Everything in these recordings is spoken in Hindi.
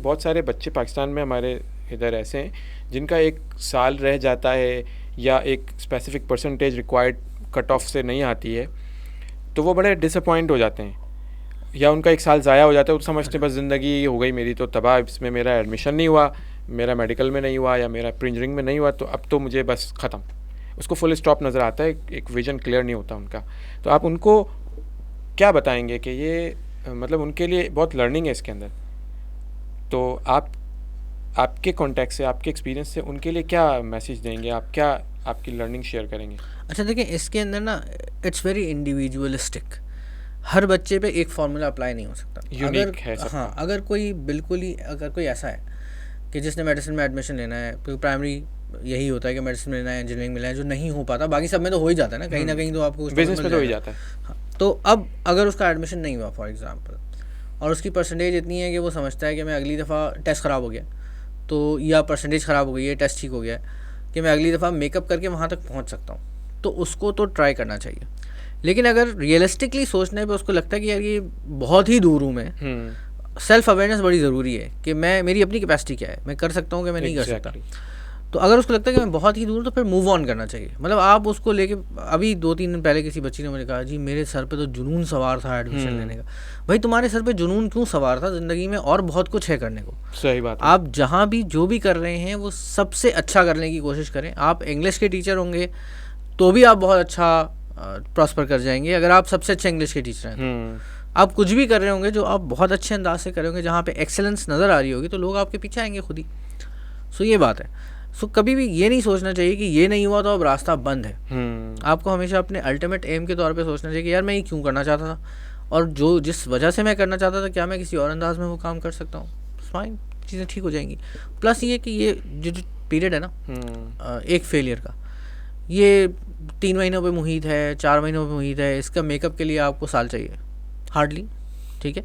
बहुत सारे बच्चे पाकिस्तान में हमारे इधर ऐसे हैं जिनका 1 साल रह जाता है या एक specific percentage required cut off से नहीं आती है, तो वो बड़े डिसअपॉइंट हो जाते हैं या उनका 1 साल ज़ाया हो जाता है। वो समझते बस ज़िंदगी हो गई मेरी तो तबाह, इसमें मेरा एडमिशन नहीं हुआ, मेरा मेडिकल में नहीं हुआ या मेरा प्री इंजीनियरिंग में नहीं हुआ, तो अब तो मुझे बस ख़त्म। उसको फुल स्टॉप नज़र आता है, एक विजन क्लियर नहीं होता उनका। तो आप उनको क्या बताएंगे कि ये मतलब उनके लिए बहुत लर्निंग है इसके अंदर, तो आप आपके कॉन्टेक्ट से, आपके एक्सपीरियंस से उनके लिए क्या मैसेज देंगे, आप क्या आपकी लर्निंग शेयर करेंगे? अच्छा देखिए, इसके अंदर ना इट्स वेरी इंडिविजुअलिस्टिक, हर बच्चे पे एक फार्मूला अप्लाई नहीं हो सकता। यूनिक है सबका। हाँ, अगर कोई बिल्कुल ही अगर कोई ऐसा है कि जिसने मेडिसिन में एडमिशन लेना है, क्योंकि प्राइमरी यही होता है कि मेडिसिन में लेना है, इंजीनियरिंग में लेना है, जो नहीं हो पाता, बाकी सब में तो हो ही जाता है ना कहीं तो आपको बिजनेस में तो हो ही जाता है। हाँ, तो अब अगर उसका एडमिशन नहीं हुआ फॉर एग्जांपल, और उसकी परसेंटेज इतनी है कि वो समझता है कि मैं अगली दफ़ा टेस्ट ख़राब हो गया तो, या परसेंटेज ख़राब हो गई है, टेस्ट ठीक हो गया है, कि मैं अगली दफ़ा मेकअप करके वहाँ तक पहुँच सकता हूँ, तो उसको तो ट्राई करना चाहिए। लेकिन अगर रियलिस्टिकली सोचने पे उसको लगता है कि यार ये बहुत ही दूर हूँ मैं, सेल्फ अवेयरनेस बड़ी ज़रूरी है कि मैं, मेरी अपनी कैपेसिटी क्या है, मैं कर सकता हूँ कि मैं नहीं कर सकता। तो अगर उसको लगता है कि मैं बहुत ही दूर हूँ, तो फिर मूव ऑन करना चाहिए। मतलब आप उसको लेके, अभी 2-3 दिन पहले किसी बच्ची ने मुझे कहा, जी मेरे सर पे तो जुनून सवार था एडमिशन लेने का। भाई तुम्हारे सर पे जुनून क्यों सवार था? ज़िंदगी में और बहुत कुछ है करने को। सही बात है। आप जहाँ भी जो भी कर रहे हैं वो सबसे अच्छा करने की कोशिश करें। आप इंग्लिश के टीचर होंगे तो भी आप बहुत अच्छा प्रॉस्पर कर जाएंगे अगर आप सबसे अच्छे इंग्लिश के टीचर हैं। आप कुछ भी कर रहे होंगे जो आप बहुत अच्छे अंदाज से कर रहे होंगे, जहाँ पे एक्सेलेंस नज़र आ रही होगी, तो लोग आपके पीछे आएंगे खुद ही। सो ये बात है। सो कभी भी ये नहीं सोचना चाहिए कि ये नहीं हुआ तो अब रास्ता बंद है। आपको हमेशा अपने अल्टीमेट एम के तौर पे सोचना चाहिए कि यार मैं ये क्यों करना चाहता था, और जो जिस वजह से मैं करना चाहता था, क्या मैं किसी और अंदाज में वो काम कर सकता हूँ? फाइन, चीज़ें ठीक हो जाएंगी। प्लस ये कि ये जो पीरियड है ना एक फेलियर का, ये 3 महीनों पे मुहित है, 4 महीनों पे मुहित है, इसका मेकअप के लिए आपको साल चाहिए हार्डली, ठीक है।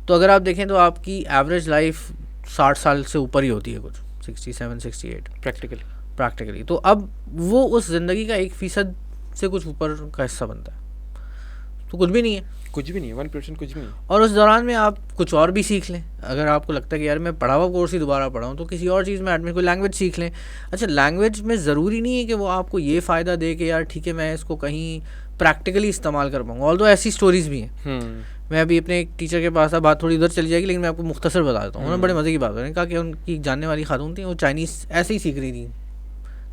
तो अगर आप देखें तो आपकी एवरेज लाइफ 60 साल से ऊपर ही होती है, कुछ 67-68 प्रैक्टिकली। तो अब वो उस ज़िंदगी का 1% से कुछ ऊपर का हिस्सा बनता है, तो कुछ भी नहीं है, 1% कुछ भी नहीं। और उस दौरान में आप कुछ और भी सीख लें। अगर आपको लगता है कि यार मैं पढ़ा हुआ कोर्स ही दोबारा पढ़ाऊँ, तो किसी और चीज़ में एडमिट, कोई लैंग्वेज सीख लें। अच्छा, लैंग्वेज में ज़रूरी नहीं है कि वो आपको ये फ़ायदा दे कि यार ठीक है मैं इसको कहीं प्रैक्टिकली इस्तेमाल कर पाऊँगा। ऑल्दो ऐसी स्टोरीज़ भी हैं। मैं अभी अपने एक टीचर के पास था, बात थोड़ी उधर चली जाएगी, लेकिन मैं आपको मुख्तसर बता देता हूँ। उन्होंने बड़े मज़े की बात उन्होंने कहा कि उनकी जानने वाली खातून थी, वो चाइनीज़ ऐसे ही सीख रही थी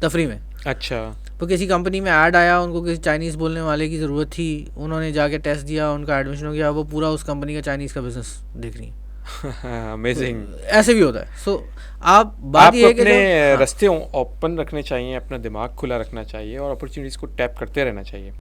तफरी में। अच्छा। तो किसी कंपनी में ऐड आया, उनको किसी चाइनीज़ बोलने वाले की ज़रूरत थी, उन्होंने जाके टेस्ट दिया, उनका एडमिशन हो गया, वो पूरा उस कंपनी का चाइनीज़ का बिजनेस देख रही है। अमेजिंग। तो ऐसे भी होता है। सो आप बात ये है कि अपने रास्ते ओपन रखने चाहिए, अपना दिमाग खुला रखना चाहिए और अपॉर्चुनिटीज़ को टैप करते रहना चाहिए।